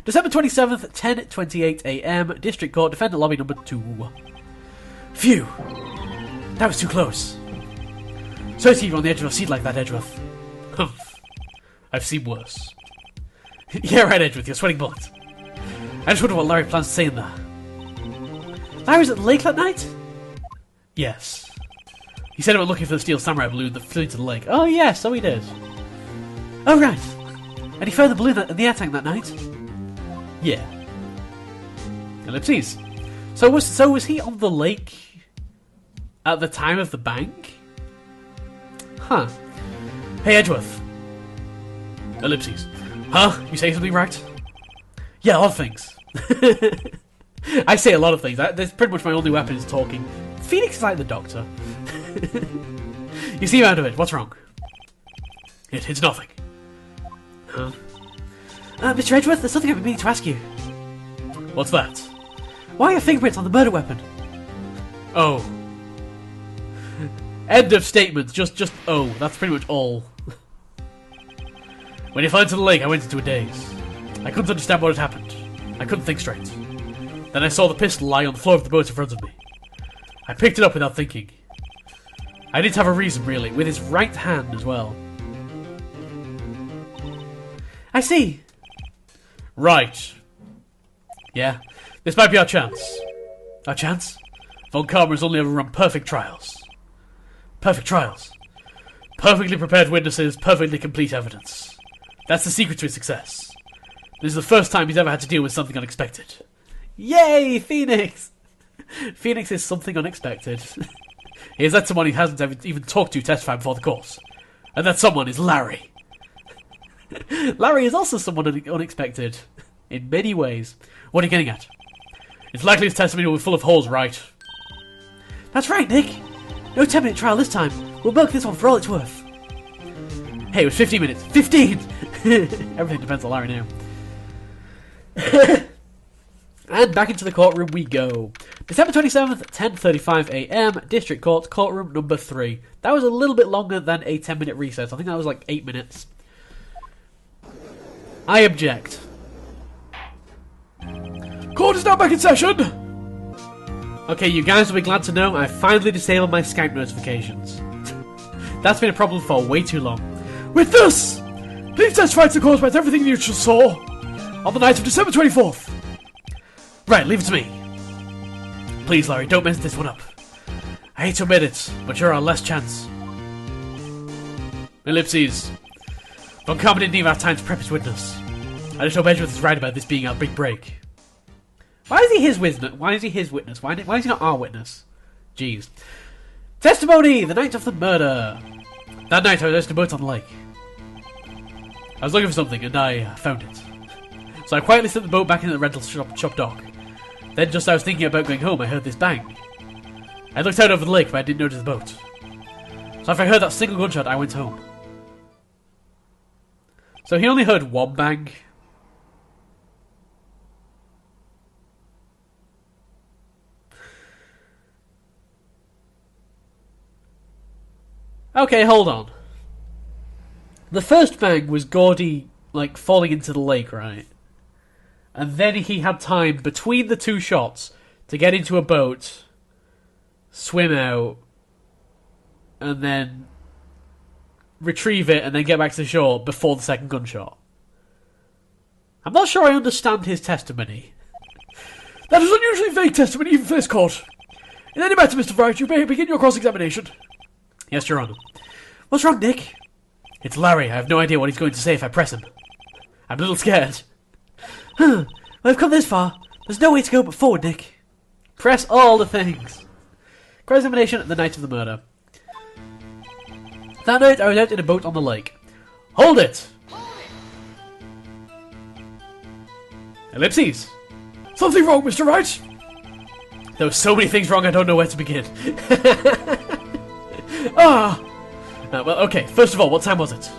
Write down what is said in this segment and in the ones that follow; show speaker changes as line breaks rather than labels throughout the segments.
December 27th, 10:28 AM, District Court, Defendant Lobby number 2. Phew! That was too close. Sorry to keep you on the edge of your seat like that, Edgeworth. Humph. I've seen worse. Yeah, right, Edgeworth, you're sweating bullets. I just wonder what Larry plans to say in there. Larry's at the lake that night? Yes. He said he went looking for the steel samurai balloon that flew into the lake. Oh, yes, so he did. Oh, right. And he found the balloon in the air tank that night? Yeah. Ellipses. So was he on the lake at the time of the bank? Huh. Hey, Edgeworth. Ellipses. Huh? You say something, right? Yeah, a lot of things. I say a lot of things. That's pretty much my only weapon is talking. Phoenix is like the Doctor. You seem out of it. What's wrong? It's nothing. Huh? Mr. Edgeworth, there's something I've been meaning to ask you. What's that? Why are your fingerprints on the murder weapon? Oh. End of statement. Just oh. That's pretty much all. When he fell into the lake, I went into a daze. I couldn't understand what had happened. I couldn't think straight. Then I saw the pistol lie on the floor of the boat in front of me. I picked it up without thinking. I didn't have a reason, really, with his right hand as well. I see. Right. Yeah, this might be our chance. Our chance? Von Karma has only ever run perfect trials. Perfect trials. Perfectly prepared witnesses, perfectly complete evidence. That's the secret to his success. This is the first time he's ever had to deal with something unexpected. Yay, Phoenix! Phoenix is something unexpected. He has let someone he hasn't even talked to testify before the court. And that someone is Larry. Larry is also someone unexpected. In many ways. What are you getting at? It's likely his testimony will be full of holes, right? That's right, Nick. No 10-minute trial this time. We'll milk this one for all it's worth. Hey, it was 15 minutes. 15! Everything depends on Larry now. And back into the courtroom we go. December 27th, 10:35 AM, District Court, courtroom number 3. That was a little bit longer than a 10-minute recess. I think that was like 8 minutes. I object. Court is now back in session! Okay, you guys will be glad to know I finally disabled my Skype notifications. That's been a problem for way too long. Witness! Please testify to the court about everything you just saw on the night of December 24th. Right, leave it to me. Please, Larry, don't mess this one up. I hate to admit it, but you're our last chance. Ellipses. Von Karma didn't even have time to prep his witness. I just hope Edgeworth is right about this being our big break. Why is he his witness? Why is he his witness? Why is he not our witness? Jeez. Testimony! The night of the murder. That night I was out in a boat on the lake. I was looking for something and I found it. So I quietly slipped the boat back into the rental shop dock. Then just as I was thinking about going home, I heard this bang. I looked out over the lake, but I didn't notice the boat. So if I heard that single gunshot, I went home. So he only heard one bang. Okay, hold on. The first bang was Gordy, like, falling into the lake, right? And then he had time between the two shots to get into a boat, swim out, and then retrieve it and then get back to the shore before the second gunshot. I'm not sure I understand his testimony. That is unusually vague testimony even for this court. In any matter, Mr. Wright, you may begin your cross-examination. Yes, Your Honour. What's wrong, Nick? It's Larry. I have no idea what he's going to say if I press him. I'm a little scared. Well, I've come this far. There's no way to go but forward, Nick. Press all the things. Cross-examination the night of the murder. That night, I was out in a boat on the lake. Hold it! Ellipses. Something wrong, Mr. Wright? There were so many things wrong, I don't know where to begin. Well, okay, first of all, what time was it?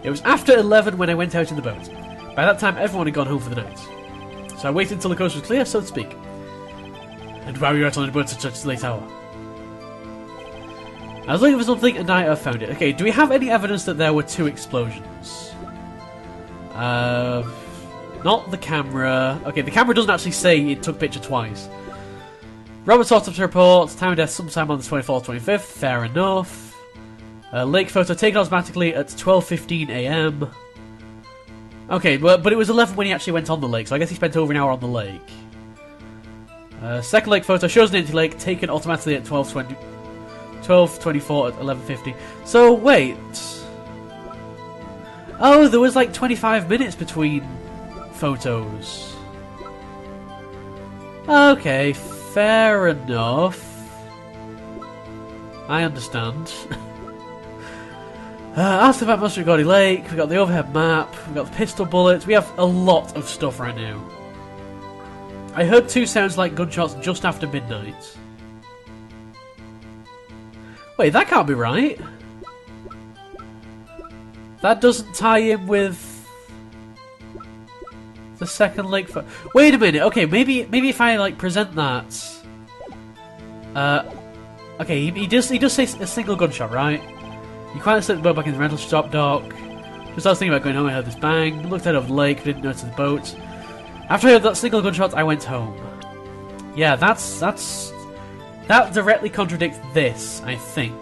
It was after 11 when I went out in the boat. By that time, everyone had gone home for the night. So I waited until the coast was clear, so to speak. And why were you out on the boat at such a late hour? I was looking for something and I found it. Okay, do we have any evidence that there were two explosions? Not the camera. Okay, the camera doesn't actually say it took picture twice. Robert autopsy report. Time of death sometime on the 24th, 25th. Fair enough. Lake photo taken automatically at 12:15 a.m. Okay, but it was 11 when he actually went on the lake, so I guess he spent over an hour on the lake. Second lake photo shows an empty lake taken automatically at 12:24 at 11:50. So wait. Oh, there was like 25 minutes between photos. Okay, fair enough. I understand. After that, Mustard Gordy Lake, we got the overhead map, we got the pistol bullets, we have a lot of stuff right now. I heard 2 sounds like gunshots just after midnight. Wait, that can't be right. That doesn't tie in with the second lake. Wait a minute. Okay, maybe if I like present that. Okay, he does say a single gunshot, right? You quietly slipped the boat back in the rental shop dock. Just I was thinking about going home, I heard this bang. Looked out over the lake, didn't notice the boat. After I heard that single gunshot, I went home. Yeah, that directly contradicts this, I think.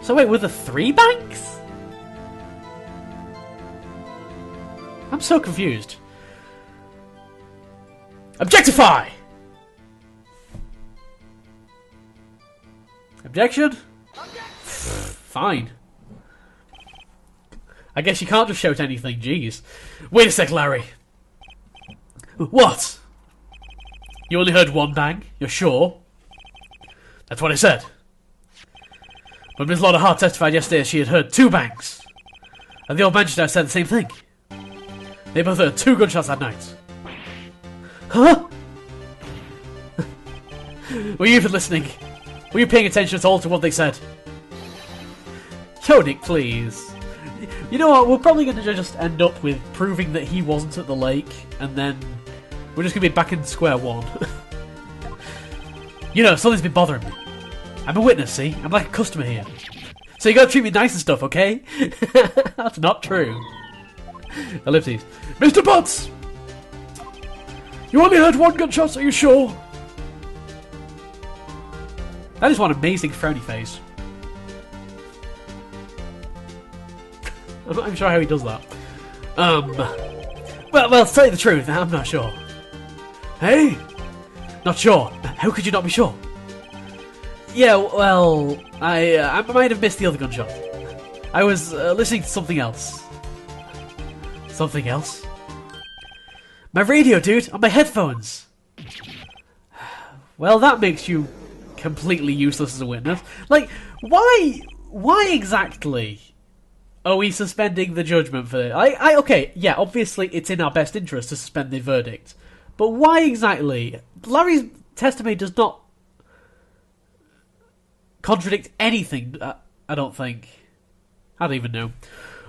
So wait, were there 3 banks? I'm so confused. Objectify! Objection? Fine. I guess you can't just shout anything, jeez. Wait a sec, Larry. What? You only heard 1 bang? You're sure? That's what I said. But Miss Lotta Hart testified yesterday she had heard 2 bangs. And the old man just now said the same thing. They both heard 2 gunshots that night. Huh? Were you even listening? Were you paying attention at all to what they said? Yo, Nick, please. You know what, we're probably going to just end up with proving that he wasn't at the lake, and then we're just going to be back in square one. You know, something's been bothering me. I'm a witness, see? I'm like a customer here. So you gotta treat me nice and stuff, okay? That's not true. Ellipses. Mr. Butts! You only heard 1 gunshot, are you sure? That is one amazing frowny face. I'm not even sure how he does that. Well, to tell you the truth, I'm not sure. Hey? Not sure? How could you not be sure? Yeah, well, I might have missed the other gunshot. I was listening to something else. Something else? My radio, dude, on my headphones. Well, that makes you completely useless as a witness. Like, why exactly are we suspending the judgment for this? Okay, yeah, obviously it's in our best interest to suspend the verdict. But why exactly? Larry's testimony does not contradict anything, I don't think. I don't even know.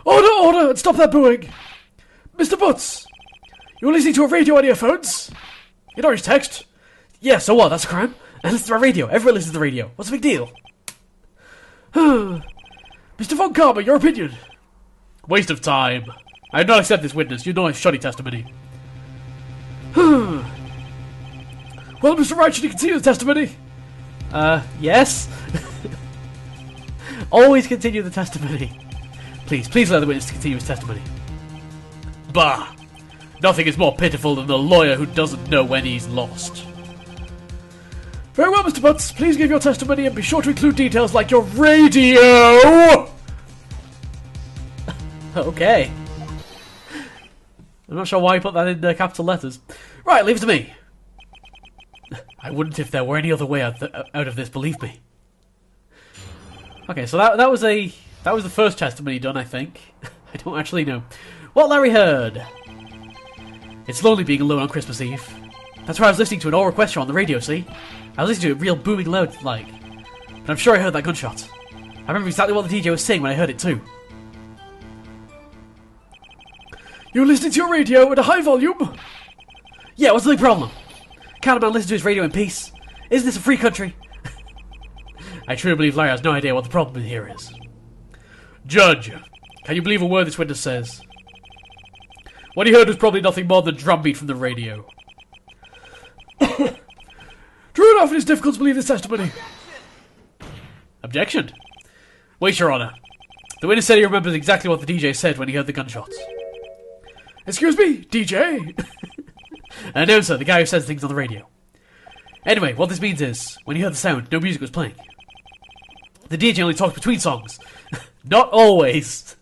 Order, and stop that booing! Mr. Butts! You're listening to a radio on earphones? You know his text? Yeah, so what, that's a crime? And listen to our radio, everyone listens to the radio. What's the big deal? Mr. Von Karma, your opinion? Waste of time. I do not accept this witness, you know his shoddy testimony. Well, Mr. Wright, should you continue the testimony? Yes? Always continue the testimony. Please let the witness continue his testimony. Bah! Nothing is more pitiful than the lawyer who doesn't know when he's lost. Very well, Mr. Butts. Please give your testimony and be sure to include details like your radio! Okay. I'm not sure why you put that in capital letters. Right, leave it to me. I wouldn't if there were any other way out of this, believe me. Okay, so that was the first testimony done, I think. I don't actually know. What Larry heard. It's lonely being alone on Christmas Eve. That's why I was listening to an all requester on the radio, see? I was listening to it real booming loud, like. But I'm sure I heard that gunshot. I remember exactly what the DJ was saying when I heard it too. You're listening to your radio at a high volume? Yeah, what's the big problem? Can't a man listen to his radio in peace? Isn't this a free country? I truly believe Larry has no idea what the problem here is. Judge, can you believe a word this witness says? What he heard was probably nothing more than drumbeat from the radio. True enough, it is difficult to believe this testimony. Objection. Wait, Your Honour. The witness said he remembers exactly what the DJ said when he heard the gunshots. Excuse me, DJ? An announcer, the guy who says things on the radio. Anyway, what this means is, when he heard the sound, no music was playing. The DJ only talks between songs. Not always.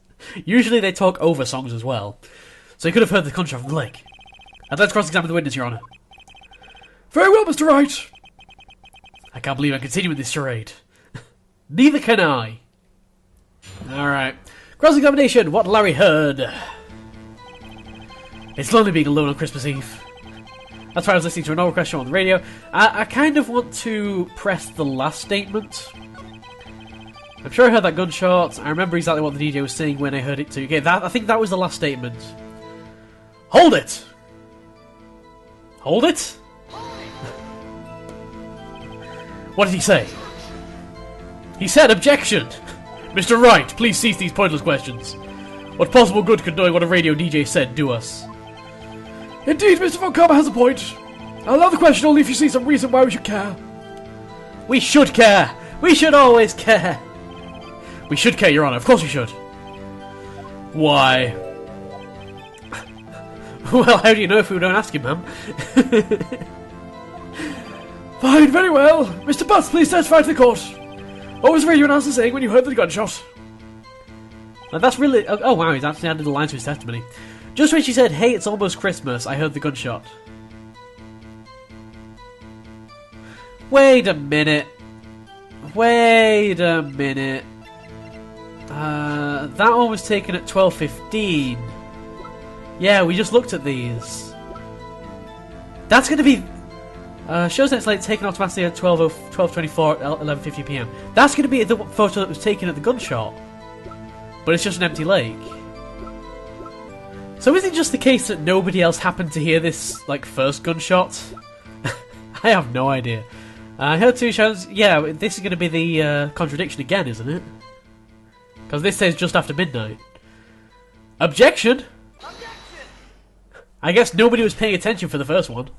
Usually they talk over songs as well. So he could have heard the gunshot from the lake. I'd like to cross-examine the witness, Your Honour. Very well, Mr. Wright. I can't believe I'm continuing this charade. Neither can I. Alright. Cross-examination, what Larry heard. It's lonely being alone on Christmas Eve. That's why I was listening to an old question on the radio. I kind of want to press the last statement. I'm sure I heard that gunshot. I remember exactly what the DJ was saying when I heard it too. Okay, I think that was the last statement. Hold it! Hold it? What did he say? He said objection! Mr. Wright, please cease these pointless questions. What possible good could knowing what a radio DJ said do us? Indeed, Mr. Von Karma has a point. I'll allow the question only if you see some reason why we should care. We should care! We should always care! We should care, Your Honour. Of course we should. Why? Well, how do you know if we don't ask him, ma'am? Fine, very well. Mr. Butts, please testify to the court. What was the radio announcer saying when you heard the gunshot? Now, that's really... Oh, wow, he's actually added a line to his testimony. Just when she said, hey, it's almost Christmas, I heard the gunshot. Wait a minute. Wait a minute. That one was taken at 12:15. Yeah, we just looked at these. That's going to be... shows that it's like taken automatically at 12:24, 11:50 PM. That's going to be the photo that was taken at the gunshot. But it's just an empty lake. So is it just the case that nobody else happened to hear this, like, first gunshot? I have no idea. I heard two shows... Yeah, this is going to be the contradiction again, isn't it? Because this says just after midnight. Objection! I guess nobody was paying attention for the first one.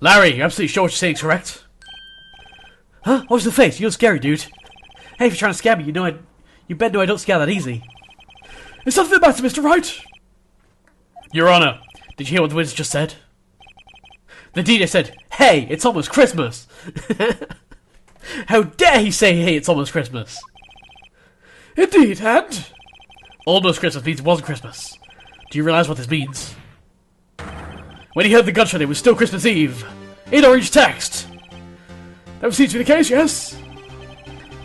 Larry, you're absolutely sure what you're saying is correct? Huh? What was the face? You look scary, dude. Hey, if you're trying to scare me, you better know I don't scare that easy. Is something the matter, Mr. Wright? Your Honour, did you hear what the witness just said? The DJ said, hey, it's almost Christmas! How dare he say, hey, it's almost Christmas? Indeed, and? Almost Christmas means it wasn't Christmas. Do you realise what this means? When he heard the gunshot, it was still Christmas Eve. In orange text. That seems to be the case, yes?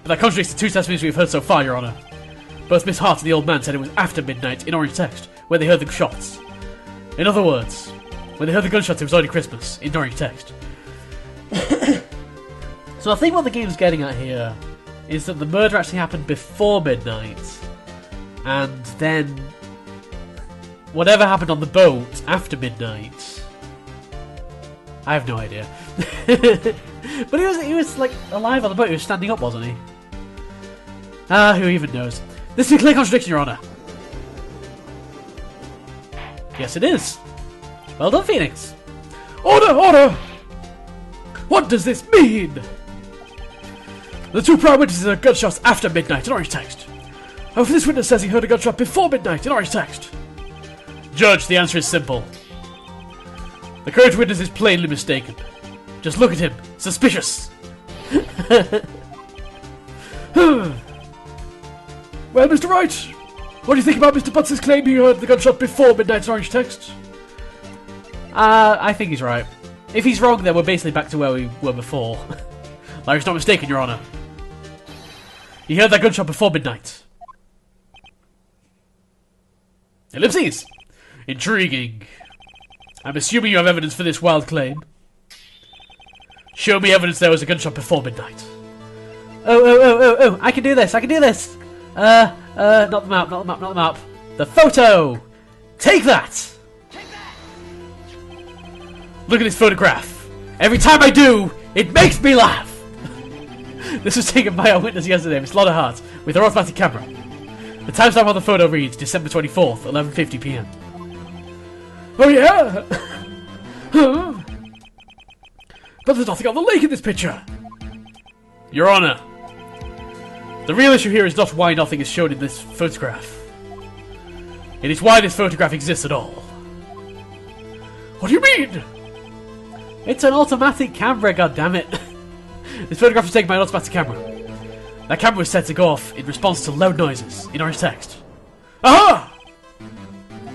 But that contradicts the two testimonies we've heard so far, Your Honour. Both Miss Hart and the old man said it was after midnight, in orange text, when they heard the shots. In other words, when they heard the gunshots, it was already Christmas, in orange text. So I think what the game's getting at here is that the murder actually happened before midnight, and then whatever happened on the boat after midnight. I have no idea. But he was like alive on the boat. He was standing up, wasn't he? Who even knows? This is a clear contradiction, Your Honour. Yes, it is. Well done, Phoenix. Order, order! What does this mean? The two prime witnesses are gunshots after midnight in orange text. However, this witness says he heard a gunshot before midnight in orange text. Judge, the answer is simple. The current witness is plainly mistaken. Just look at him. Suspicious. Well, Mr. Wright, what do you think about Mr. Butts' claim he heard the gunshot before midnight's orange text? I think he's right. If he's wrong, then we're basically back to where we were before. Larry's not mistaken, Your Honour. He heard that gunshot before midnight. Ellipses! Intriguing. I'm assuming you have evidence for this wild claim. Show me evidence there was a gunshot before midnight. Oh, I can do this, not the map, not the map. The photo! Take that! Look at this photograph. Every time I do, it makes me laugh! This was taken by our witness yesterday, Miss Lotta Hart, with her automatic camera. The timestamp on the photo reads December 24th, 11:50 PM. Oh yeah? Huh? But there's nothing on the lake in this picture! Your Honor, the real issue here is not why nothing is shown in this photograph. It is why this photograph exists at all. What do you mean? It's an automatic camera, goddammit. This photograph was taken by an automatic camera. That camera was set to go off in response to loud noises in orange text. Aha!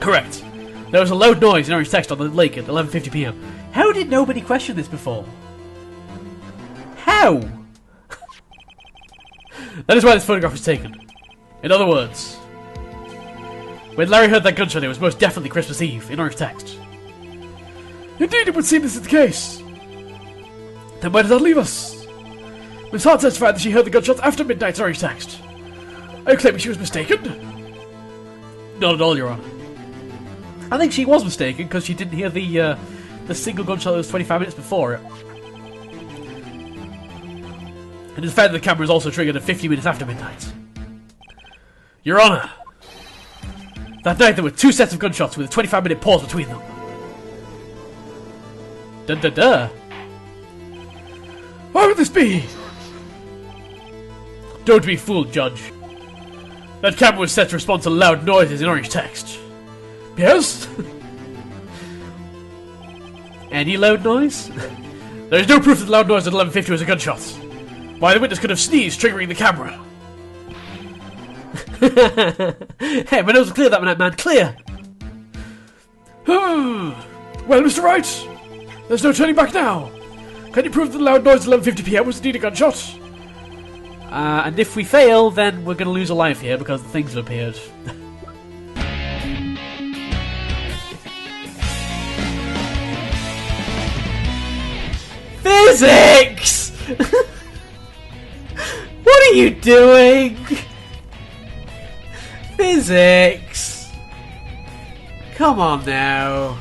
Correct. There was a loud noise in orange text on the lake at 11:50 PM. How did nobody question this before? How? That is why this photograph was taken. In other words, when Larry heard that gunshot, it was most definitely Christmas Eve in orange text. Indeed, it would seem this is the case. Then where does that leave us? Miss Hart testified that she heard the gunshots after midnight in orange text. Are you claiming she was mistaken? Not at all, Your Honor. I think she was mistaken because she didn't hear the single gunshot that was 25 minutes before it. And the fact that the camera is also triggered at 50 minutes after midnight. Your Honor, that night there were 2 sets of gunshots with a 25-minute pause between them. Duh. Why would this be? Don't be fooled, Judge. That camera was set to respond to loud noises in orange text. Yes? Any loud noise? There is no proof that the loud noise at 11:50 was a gunshot. Why, the witness could have sneezed, triggering the camera. Hey, my nose was clear that minute, man. Clear! Well, Mr. Wright, there's no turning back now. Can you prove that the loud noise at 11:50 PM was indeed a gunshot? And if we fail, then we're going to lose a life here because the things have appeared. Physics! What are you doing? Physics! Come on now.